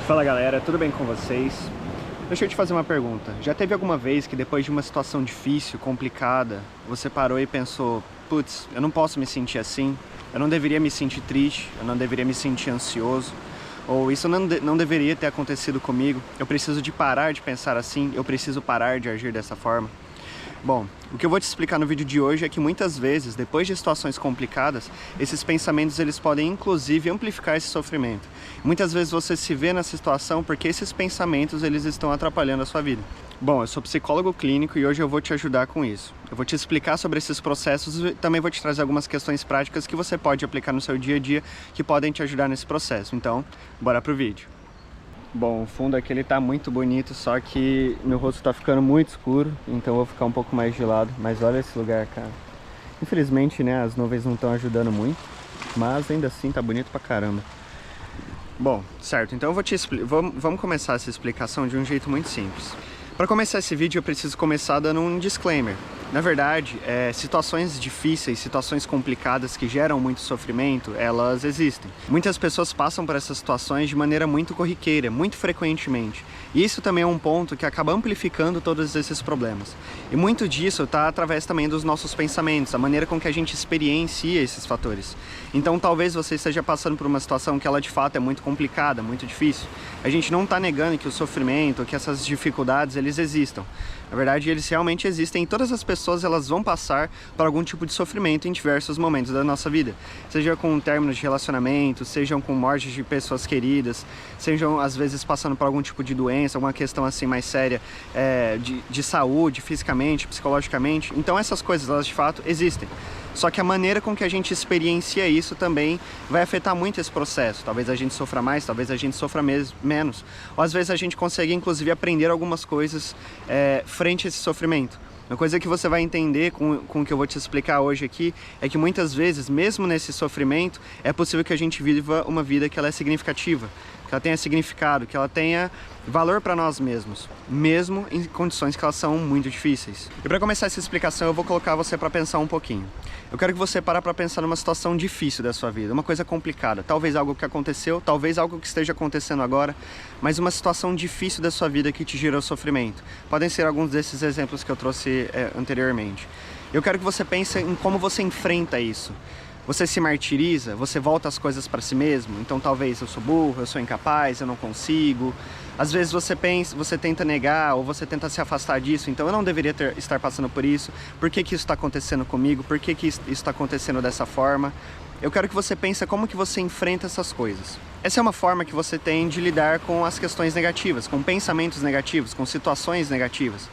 Fala galera, tudo bem com vocês? Deixa eu te fazer uma pergunta. Já teve alguma vez que depois de uma situação difícil, complicada, você parou e pensou: putz, eu não posso me sentir assim, eu não deveria me sentir triste, eu não deveria me sentir ansioso, ou isso não deveria ter acontecido comigo, eu preciso de parar de pensar assim, eu preciso parar de agir dessa forma? Bom, o que eu vou te explicar no vídeo de hoje é que muitas vezes, depois de situações complicadas, esses pensamentos eles podem inclusive amplificar esse sofrimento. Muitas vezes você se vê nessa situação porque esses pensamentos eles estão atrapalhando a sua vida. Bom, eu sou psicólogo clínico e hoje eu vou te ajudar com isso. Eu vou te explicar sobre esses processos e também vou te trazer algumas questões práticas que você pode aplicar no seu dia a dia que podem te ajudar nesse processo. Então, bora pro vídeo. Bom, o fundo aqui ele tá muito bonito, só que meu rosto tá ficando muito escuro, então eu vou ficar um pouco mais gelado. Mas olha esse lugar, cara. Infelizmente, né, as nuvens não estão ajudando muito, mas ainda assim tá bonito pra caramba. Bom, certo, então eu vou te explicar. Vamos começar essa explicação de um jeito muito simples. Para começar esse vídeo eu preciso começar dando um disclaimer. Na verdade, situações difíceis, situações complicadas que geram muito sofrimento, elas existem. Muitas pessoas passam por essas situações de maneira muito corriqueira, muito frequentemente. E isso também é um ponto que acaba amplificando todos esses problemas. E muito disso está através também dos nossos pensamentos, a maneira com que a gente experiencia esses fatores. Então talvez você esteja passando por uma situação que ela de fato é muito complicada, muito difícil. A gente não está negando que o sofrimento, que essas dificuldades, eles existam. Na verdade, eles realmente existem e todas as pessoas elas vão passar por algum tipo de sofrimento em diversos momentos da nossa vida. Seja com términos de relacionamento, sejam com mortes de pessoas queridas, sejam às vezes passando por algum tipo de doença, alguma questão assim mais séria de saúde, fisicamente, psicologicamente. Então essas coisas, elas de fato existem. Só que a maneira com que a gente experiencia isso também vai afetar muito esse processo. Talvez a gente sofra mais, talvez a gente sofra menos. Ou às vezes a gente consegue inclusive aprender algumas coisas frente a esse sofrimento. Uma coisa que você vai entender com o que eu vou te explicar hoje aqui é que muitas vezes, mesmo nesse sofrimento, é possível que a gente viva uma vida que ela é significativa, que ela tenha significado, que ela tenha valor para nós mesmos, mesmo em condições que elas são muito difíceis. E para começar essa explicação, eu vou colocar você para pensar um pouquinho. Eu quero que você pare para pensar numa situação difícil da sua vida, uma coisa complicada, talvez algo que aconteceu, talvez algo que esteja acontecendo agora, mas uma situação difícil da sua vida que te gerou sofrimento. Podem ser alguns desses exemplos que eu trouxe anteriormente. Eu quero que você pense em como você enfrenta isso. Você se martiriza? Você volta as coisas para si mesmo? Então talvez eu sou burro, eu sou incapaz, eu não consigo. Às vezes você tenta negar ou você tenta se afastar disso, então eu não deveria estar passando por isso. Por que isso está acontecendo comigo? Por que isso está acontecendo dessa forma? Eu quero que você pense como que você enfrenta essas coisas. Essa é uma forma que você tem de lidar com as questões negativas, com pensamentos negativos, com situações negativas.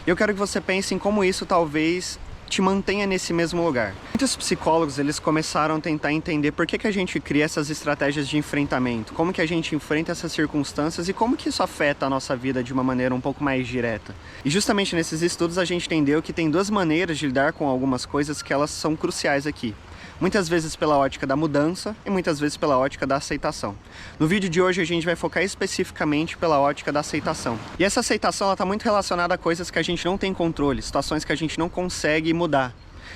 E eu quero que você pense em como isso talvez te mantenha nesse mesmo lugar. Muitos psicólogos eles começaram a tentar entender por que a gente cria essas estratégias de enfrentamento, como que a gente enfrenta essas circunstâncias e como que isso afeta a nossa vida de uma maneira um pouco mais direta. E justamente nesses estudos a gente entendeu que tem duas maneiras de lidar com algumas coisas que elas são cruciais aqui. Muitas vezes pela ótica da mudança e muitas vezes pela ótica da aceitação. No vídeo de hoje a gente vai focar especificamente pela ótica da aceitação. E essa aceitação ela está muito relacionada a coisas que a gente não tem controle, situações que a gente não consegue mudar.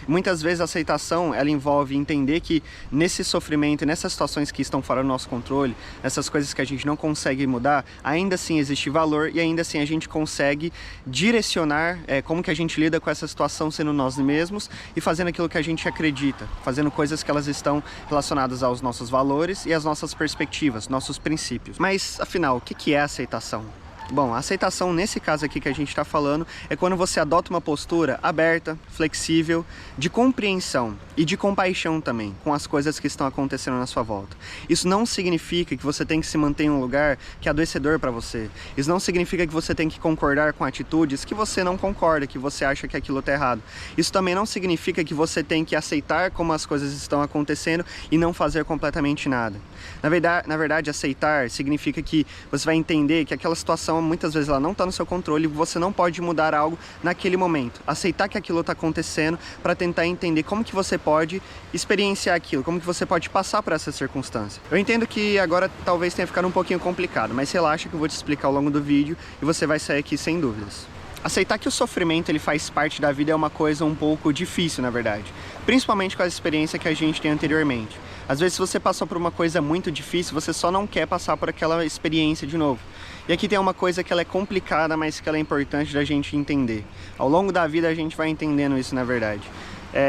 Muitas vezes a aceitação ela envolve entender que nesse sofrimento e nessas situações que estão fora do nosso controle, essas coisas que a gente não consegue mudar, ainda assim existe valor e ainda assim a gente consegue direcionar como que a gente lida com essa situação sendo nós mesmos e fazendo aquilo que a gente acredita, fazendo coisas que elas estão relacionadas aos nossos valores e às nossas perspectivas, nossos princípios. Mas afinal, o que é aceitação? Bom, a aceitação nesse caso aqui que a gente está falando é quando você adota uma postura aberta, flexível, de compreensão e de compaixão também com as coisas que estão acontecendo na sua volta. Isso não significa que você tem que se manter em um lugar que é adoecedor para você. Isso não significa que você tem que concordar com atitudes que você não concorda, que você acha que aquilo está errado. Isso também não significa que você tem que aceitar como as coisas estão acontecendo e não fazer completamente nada. Na verdade, aceitar significa que você vai entender que aquela situação muitas vezes ela não está no seu controle e você não pode mudar algo naquele momento. Aceitar que aquilo está acontecendo para tentar entender como que você pode experienciar aquilo, como que você pode passar por essa circunstância. Eu entendo que agora talvez tenha ficado um pouquinho complicado, mas relaxa que eu vou te explicar ao longo do vídeo e você vai sair aqui sem dúvidas. Aceitar que o sofrimento ele faz parte da vida é uma coisa um pouco difícil, na verdade. Principalmente com a experiência que a gente tem anteriormente. Às vezes, se você passou por uma coisa muito difícil, você só não quer passar por aquela experiência de novo. E aqui tem uma coisa que ela é complicada, mas que ela é importante da gente entender. Ao longo da vida a gente vai entendendo isso, na verdade.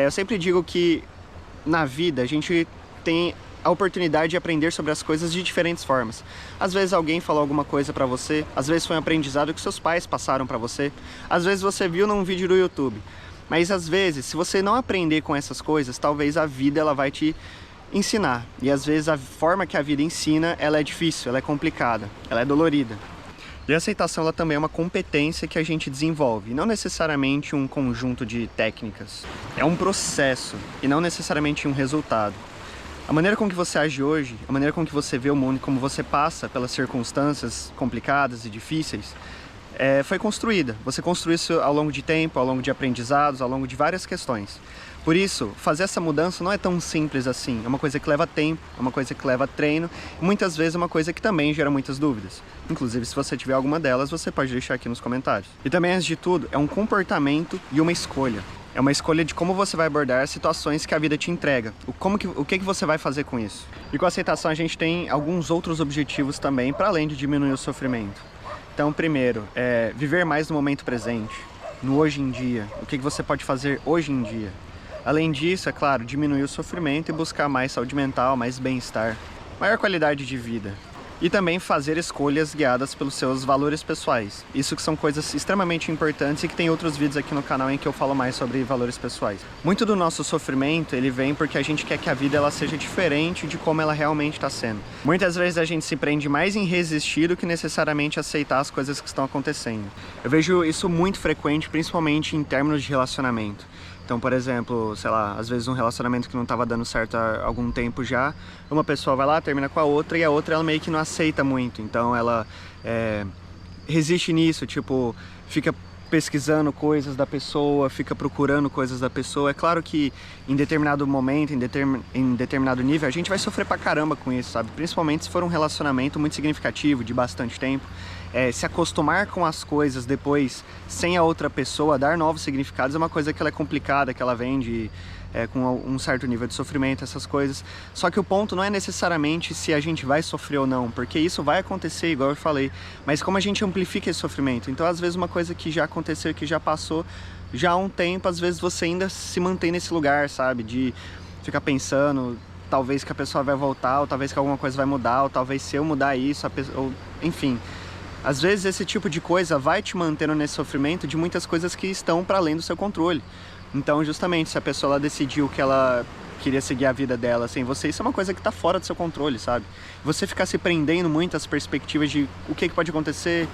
Eu sempre digo que na vida a gente tem a oportunidade de aprender sobre as coisas de diferentes formas. Às vezes alguém falou alguma coisa pra você, às vezes foi um aprendizado que seus pais passaram pra você, às vezes você viu num vídeo do YouTube. Mas às vezes, se você não aprender com essas coisas, talvez a vida ela vai te ensinar. E às vezes a forma que a vida ensina, ela é difícil, ela é complicada, ela é dolorida. E a aceitação ela também é uma competência que a gente desenvolve, não necessariamente um conjunto de técnicas. É um processo e não necessariamente um resultado. A maneira com que você age hoje, a maneira com que você vê o mundo e como você passa pelas circunstâncias complicadas e difíceis, foi construída. Você construiu isso ao longo de tempo, ao longo de aprendizados, ao longo de várias questões. Por isso, fazer essa mudança não é tão simples assim. É uma coisa que leva tempo, é uma coisa que leva treino e muitas vezes é uma coisa que também gera muitas dúvidas. Inclusive, se você tiver alguma delas, você pode deixar aqui nos comentários. E também, antes de tudo, é um comportamento e uma escolha. É uma escolha de como você vai abordar as situações que a vida te entrega. O que você vai fazer com isso? E com a aceitação a gente tem alguns outros objetivos também, para além de diminuir o sofrimento. Então, primeiro, viver mais no momento presente, no hoje em dia. O que você pode fazer hoje em dia? Além disso, é claro, diminuir o sofrimento e buscar mais saúde mental, mais bem-estar, maior qualidade de vida. E também fazer escolhas guiadas pelos seus valores pessoais. Isso que são coisas extremamente importantes e que tem outros vídeos aqui no canal em que eu falo mais sobre valores pessoais. Muito do nosso sofrimento, ele vem porque a gente quer que a vida ela seja diferente de como ela realmente está sendo. Muitas vezes a gente se prende mais em resistir do que necessariamente aceitar as coisas que estão acontecendo. Eu vejo isso muito frequente, principalmente em términos de relacionamento. Então, por exemplo, sei lá, às vezes um relacionamento que não estava dando certo há algum tempo já, uma pessoa vai lá, termina com a outra e a outra ela meio que não aceita muito. Então ela resiste nisso, tipo, fica pesquisando coisas da pessoa, fica procurando coisas da pessoa. É claro que em determinado momento, em determinado nível, a gente vai sofrer pra caramba com isso, sabe? Principalmente se for um relacionamento muito significativo, de bastante tempo. Se acostumar com as coisas depois, sem a outra pessoa, dar novos significados, é uma coisa que ela é complicada, que ela vem com um certo nível de sofrimento, essas coisas. Só que o ponto não é necessariamente se a gente vai sofrer ou não, porque isso vai acontecer, igual eu falei, mas como a gente amplifica esse sofrimento. Então, às vezes, uma coisa que já aconteceu, que já passou, já há um tempo, às vezes você ainda se mantém nesse lugar, sabe? De ficar pensando, talvez que a pessoa vai voltar, ou talvez que alguma coisa vai mudar, ou talvez se eu mudar isso, ou enfim. Às vezes esse tipo de coisa vai te mantendo nesse sofrimento de muitas coisas que estão para além do seu controle. Então, justamente, se a pessoa ela decidiu que ela queria seguir a vida dela sem você, isso é uma coisa que está fora do seu controle, sabe? Você ficar se prendendo muito às perspectivas de o que pode acontecer,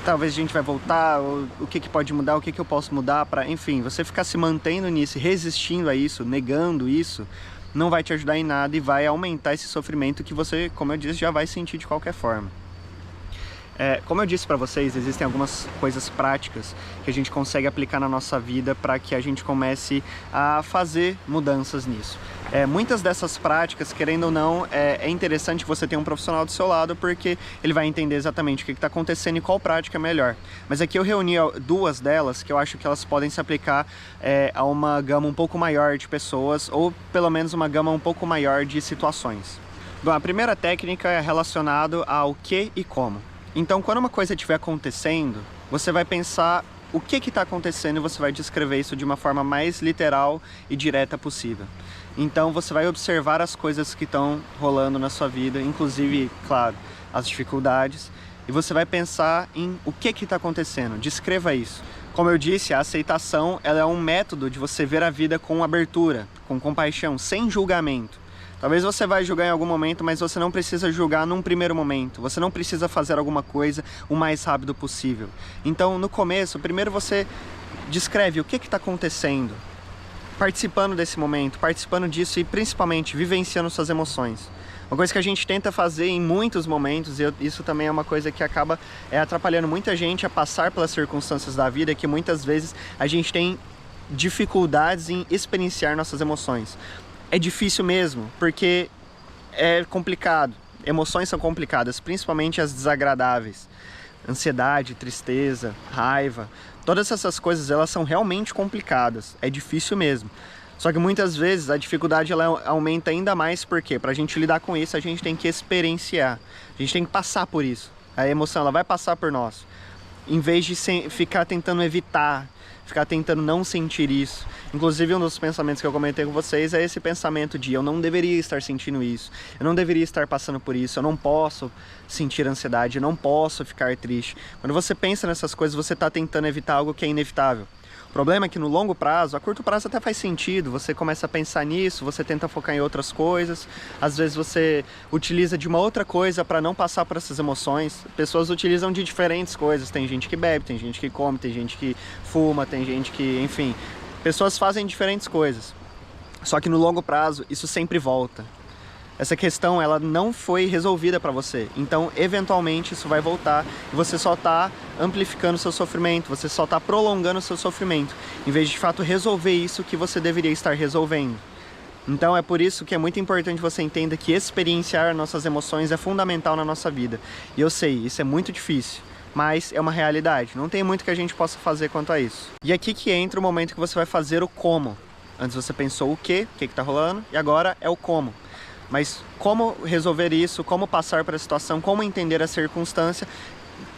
talvez a gente vai voltar, ou o que pode mudar, o que eu posso mudar, enfim, você ficar se mantendo nisso, resistindo a isso, negando isso, não vai te ajudar em nada e vai aumentar esse sofrimento que você, como eu disse, já vai sentir de qualquer forma. Como eu disse para vocês, existem algumas coisas práticas que a gente consegue aplicar na nossa vida para que a gente comece a fazer mudanças nisso. Muitas dessas práticas, querendo ou não, é interessante você ter um profissional do seu lado, porque ele vai entender exatamente o que está acontecendo e qual prática é melhor. Mas aqui eu reuni duas delas que eu acho que elas podem se aplicar a uma gama um pouco maior de pessoas, ou pelo menos uma gama um pouco maior de situações. Bom, a primeira técnica é relacionada ao que e como. Então, quando uma coisa estiver acontecendo, você vai pensar o que está acontecendo e você vai descrever isso de uma forma mais literal e direta possível. Então, você vai observar as coisas que estão rolando na sua vida, inclusive, claro, as dificuldades, e você vai pensar em o que está acontecendo. Descreva isso. Como eu disse, a aceitação ela é um método de você ver a vida com abertura, com compaixão, sem julgamento. Talvez você vai julgar em algum momento, mas você não precisa julgar num primeiro momento. Você não precisa fazer alguma coisa o mais rápido possível. Então, no começo, primeiro você descreve o que está acontecendo, participando desse momento, participando disso e principalmente vivenciando suas emoções. Uma coisa que a gente tenta fazer em muitos momentos, e isso também é uma coisa que acaba atrapalhando muita gente a passar pelas circunstâncias da vida, é que muitas vezes a gente tem dificuldades em experienciar nossas emoções. É difícil mesmo, porque é complicado. Emoções são complicadas, principalmente as desagradáveis. ansiedade, tristeza, raiva, todas essas coisas elas são realmente complicadas, é difícil mesmo. Só que muitas vezes a dificuldade ela aumenta ainda mais porque para a gente lidar com isso a gente tem que experienciar, a gente tem que passar por isso. A emoção ela vai passar por nós, em vez de ficar tentando evitar, ficar tentando não sentir isso. Inclusive um dos pensamentos que eu comentei com vocês é esse pensamento de eu não deveria estar sentindo isso, eu não deveria estar passando por isso, eu não posso sentir ansiedade, eu não posso ficar triste. Quando você pensa nessas coisas, você está tentando evitar algo que é inevitável. O problema é que no longo prazo, a curto prazo até faz sentido, você começa a pensar nisso, você tenta focar em outras coisas, às vezes você utiliza de uma outra coisa para não passar por essas emoções. Pessoas utilizam de diferentes coisas, tem gente que bebe, tem gente que come, tem gente que fuma, tem gente que, enfim, pessoas fazem diferentes coisas. Só que no longo prazo, isso sempre volta. Essa questão ela não foi resolvida para você, então eventualmente isso vai voltar e você só está amplificando o seu sofrimento, você só está prolongando o seu sofrimento, em vez de fato resolver isso que você deveria estar resolvendo. Então é por isso que é muito importante você entenda que experienciar nossas emoções é fundamental na nossa vida. E eu sei, isso é muito difícil, mas é uma realidade, não tem muito que a gente possa fazer quanto a isso. E aqui que entra o momento que você vai fazer o como. Antes você pensou o que está rolando, e agora é o como. Mas como resolver isso, como passar para a situação, como entender a circunstância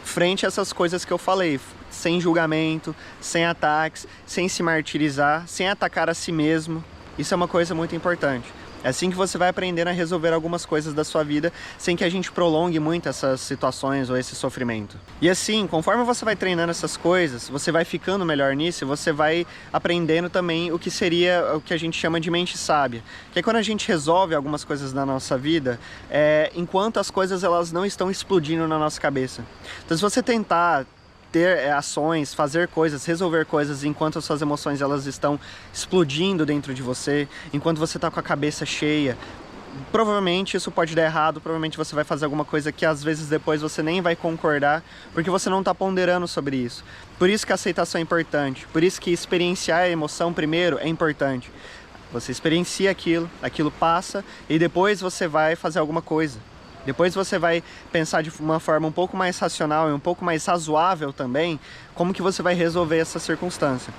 frente a essas coisas que eu falei, sem julgamento, sem ataques, sem se martirizar, sem atacar a si mesmo. Isso é uma coisa muito importante. É assim que você vai aprender a resolver algumas coisas da sua vida sem que a gente prolongue muito essas situações ou esse sofrimento. E assim, conforme você vai treinando essas coisas, você vai ficando melhor nisso e você vai aprendendo também o que seria o que a gente chama de mente sábia. Que é quando a gente resolve algumas coisas na nossa vida, enquanto as coisas elas não estão explodindo na nossa cabeça. Então se você tentar ter ações, fazer coisas, resolver coisas enquanto as suas emoções elas estão explodindo dentro de você, enquanto você está com a cabeça cheia, provavelmente isso pode dar errado, provavelmente você vai fazer alguma coisa que às vezes depois você nem vai concordar, porque você não está ponderando sobre isso. Por isso que a aceitação é importante, por isso que experienciar a emoção primeiro é importante. Você experiencia aquilo passa e depois você vai fazer alguma coisa. Depois você vai pensar de uma forma um pouco mais racional e um pouco mais razoável também, como que você vai resolver essa circunstância.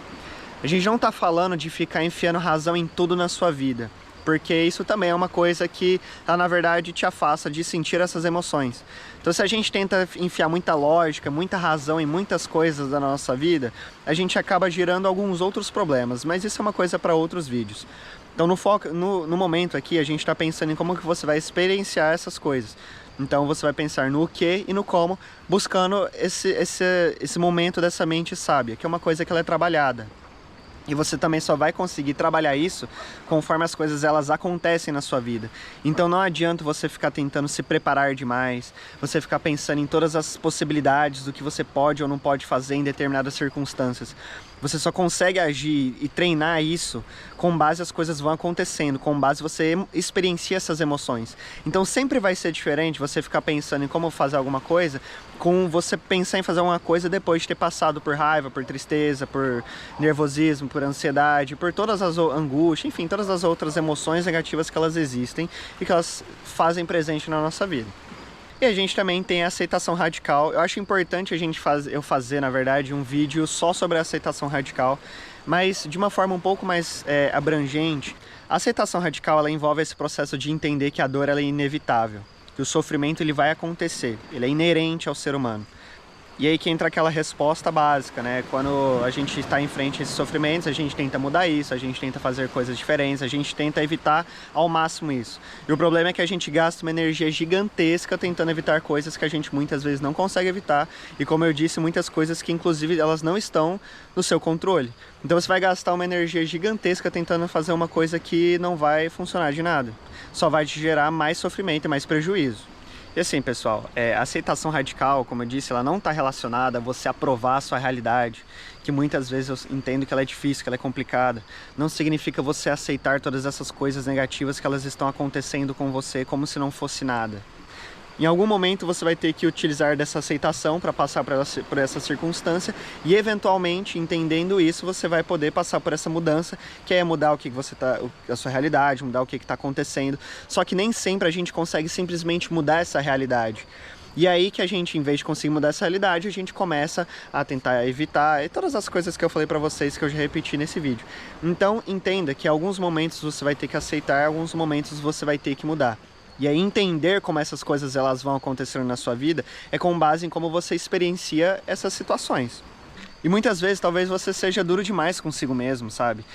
A gente não está falando de ficar enfiando razão em tudo na sua vida, porque isso também é uma coisa que, na verdade, te afasta de sentir essas emoções. Então, se a gente tenta enfiar muita lógica, muita razão em muitas coisas da nossa vida, a gente acaba gerando alguns outros problemas, mas isso é uma coisa para outros vídeos. Então no momento aqui a gente está pensando em como que você vai experienciar essas coisas. Então você vai pensar no que e no como, buscando esse momento dessa mente sábia, que é uma coisa que ela é trabalhada. E você também só vai conseguir trabalhar isso conforme as coisas elas acontecem na sua vida. Então não adianta você ficar tentando se preparar demais, você ficar pensando em todas as possibilidades do que você pode ou não pode fazer em determinadas circunstâncias. Você só consegue agir e treinar isso com base as coisas vão acontecendo, com base você experiencia essas emoções. Então sempre vai ser diferente você ficar pensando em como fazer alguma coisa com você pensar em fazer uma coisa depois de ter passado por raiva, por tristeza, por nervosismo, por ansiedade, por todas as angústias, enfim, todas as outras emoções negativas que elas existem e que elas fazem presente na nossa vida. E a gente também tem a aceitação radical. Eu acho importante eu fazer, na verdade, um vídeo só sobre a aceitação radical, mas de uma forma um pouco mais abrangente. A aceitação radical ela envolve esse processo de entender que a dor ela é inevitável, que o sofrimento ele vai acontecer, ele é inerente ao ser humano. E aí que entra aquela resposta básica, né? Quando a gente está em frente a esses sofrimentos, a gente tenta mudar isso, a gente tenta fazer coisas diferentes, a gente tenta evitar ao máximo isso. E o problema é que a gente gasta uma energia gigantesca tentando evitar coisas que a gente muitas vezes não consegue evitar. E como eu disse, muitas coisas que inclusive elas não estão no seu controle. Então você vai gastar uma energia gigantesca tentando fazer uma coisa que não vai funcionar de nada. Só vai te gerar mais sofrimento e mais prejuízo. E assim, pessoal, a aceitação radical, como eu disse, ela não está relacionada a você aprovar a sua realidade, que muitas vezes eu entendo que ela é difícil, que ela é complicada. Não significa você aceitar todas essas coisas negativas que elas estão acontecendo com você como se não fosse nada. Em algum momento você vai ter que utilizar dessa aceitação para passar por essa circunstância e eventualmente, entendendo isso, você vai poder passar por essa mudança, que é mudar a sua realidade, mudar o que está acontecendo. Só que nem sempre a gente consegue simplesmente mudar essa realidade. E aí que a gente, em vez de conseguir mudar essa realidade, a gente começa a tentar evitar e todas as coisas que eu falei pra vocês, que eu já repeti nesse vídeo. Então, entenda que em alguns momentos você vai ter que aceitar, em alguns momentos você vai ter que mudar. E aí entender como essas coisas elas vão acontecendo na sua vida é com base em como você experiencia essas situações. E muitas vezes, talvez você seja duro demais consigo mesmo, sabe?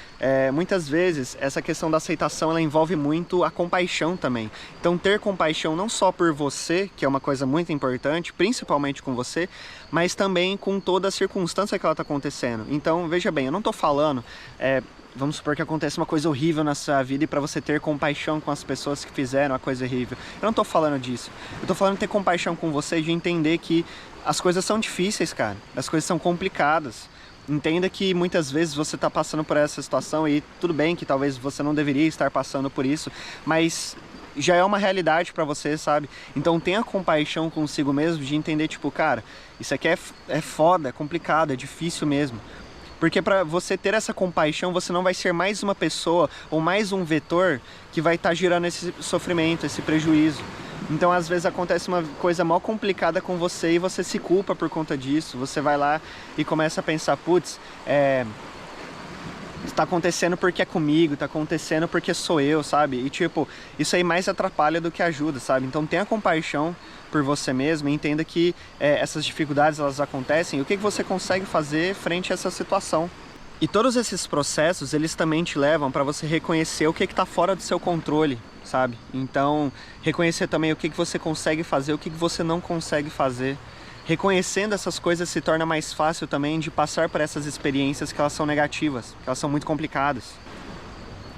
Muitas vezes, essa questão da aceitação, ela envolve muito a compaixão também. Então, ter compaixão não só por você, que é uma coisa muito importante, principalmente com você, mas também com toda a circunstância que ela está acontecendo. Então, veja bem, eu não estou falando... Vamos supor que acontece uma coisa horrível na sua vida e para você ter compaixão com as pessoas que fizeram a coisa horrível. Eu não tô falando disso. Eu tô falando de ter compaixão com você, de entender que as coisas são difíceis, cara. As coisas são complicadas. Entenda que muitas vezes você tá passando por essa situação e tudo bem que talvez você não deveria estar passando por isso, mas já é uma realidade para você, sabe? Então tenha compaixão consigo mesmo de entender, tipo, cara, isso aqui é foda, é complicado, é difícil mesmo. Porque para você ter essa compaixão, você não vai ser mais uma pessoa ou mais um vetor que vai estar gerando esse sofrimento, esse prejuízo. Então, às vezes acontece uma coisa mal complicada com você e você se culpa por conta disso. Você vai lá e começa a pensar, putz, está acontecendo porque é comigo, está acontecendo porque sou eu, sabe? E tipo, isso aí mais atrapalha do que ajuda, sabe? Então tenha compaixão por você mesmo e entenda que essas dificuldades elas acontecem e o que você consegue fazer frente a essa situação. E todos esses processos, eles também te levam para você reconhecer o que está fora do seu controle, sabe? Então, reconhecer também o que você consegue fazer, o que você não consegue fazer. Reconhecendo essas coisas se torna mais fácil também de passar por essas experiências que elas são negativas, que elas são muito complicadas.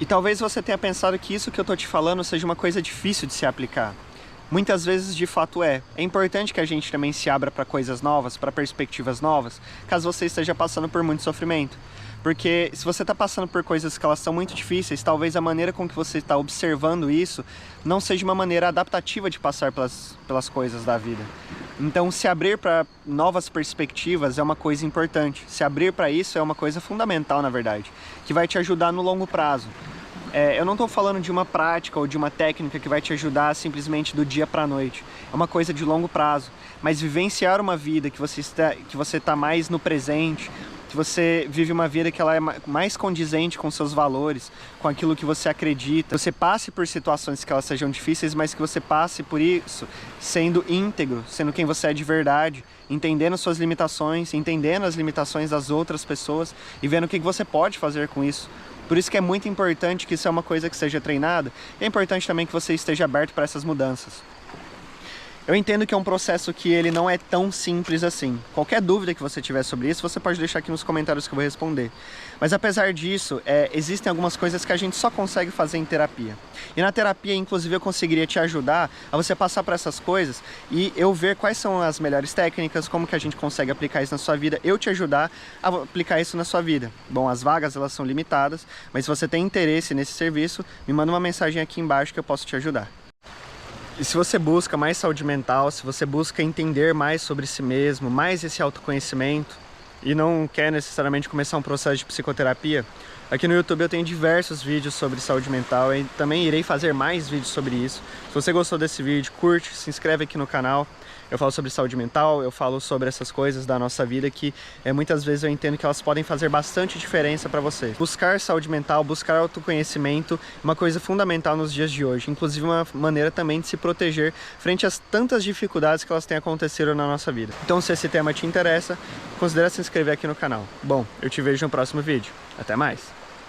E talvez você tenha pensado que isso que eu tô te falando seja uma coisa difícil de se aplicar. Muitas vezes de fato é. É importante que a gente também se abra para coisas novas, para perspectivas novas, caso você esteja passando por muito sofrimento. Porque se você está passando por coisas que elas são muito difíceis, talvez a maneira com que você está observando isso não seja uma maneira adaptativa de passar pelas coisas da vida. Então, se abrir para novas perspectivas é uma coisa importante. Se abrir para isso é uma coisa fundamental, na verdade, que vai te ajudar no longo prazo. Eu não estou falando de uma prática ou de uma técnica que vai te ajudar simplesmente do dia para a noite. É uma coisa de longo prazo. Mas vivenciar uma vida que você está mais no presente, que você vive uma vida que ela é mais condizente com seus valores, com aquilo que você acredita. Você passe por situações que elas sejam difíceis, mas que você passe por isso sendo íntegro, sendo quem você é de verdade, entendendo suas limitações, entendendo as limitações das outras pessoas e vendo o que você pode fazer com isso. Por isso que é muito importante que isso é uma coisa que seja treinada, e é importante também que você esteja aberto para essas mudanças. Eu entendo que é um processo que ele não é tão simples assim. Qualquer dúvida que você tiver sobre isso, você pode deixar aqui nos comentários que eu vou responder. Mas apesar disso, existem algumas coisas que a gente só consegue fazer em terapia. E na terapia, inclusive, eu conseguiria te ajudar a você passar por essas coisas e eu ver quais são as melhores técnicas, como que a gente consegue aplicar isso na sua vida, eu te ajudar a aplicar isso na sua vida. Bom, as vagas elas são limitadas, mas se você tem interesse nesse serviço, me manda uma mensagem aqui embaixo que eu posso te ajudar. E se você busca mais saúde mental, se você busca entender mais sobre si mesmo, mais esse autoconhecimento e não quer necessariamente começar um processo de psicoterapia, aqui no YouTube eu tenho diversos vídeos sobre saúde mental e também irei fazer mais vídeos sobre isso. Se você gostou desse vídeo, curte, se inscreve aqui no canal. Eu falo sobre saúde mental, eu falo sobre essas coisas da nossa vida que muitas vezes eu entendo que elas podem fazer bastante diferença para você. Buscar saúde mental, buscar autoconhecimento é uma coisa fundamental nos dias de hoje. Inclusive uma maneira também de se proteger frente às tantas dificuldades que elas têm acontecido na nossa vida. Então se esse tema te interessa, considere se inscrever aqui no canal. Bom, eu te vejo no próximo vídeo. Até mais!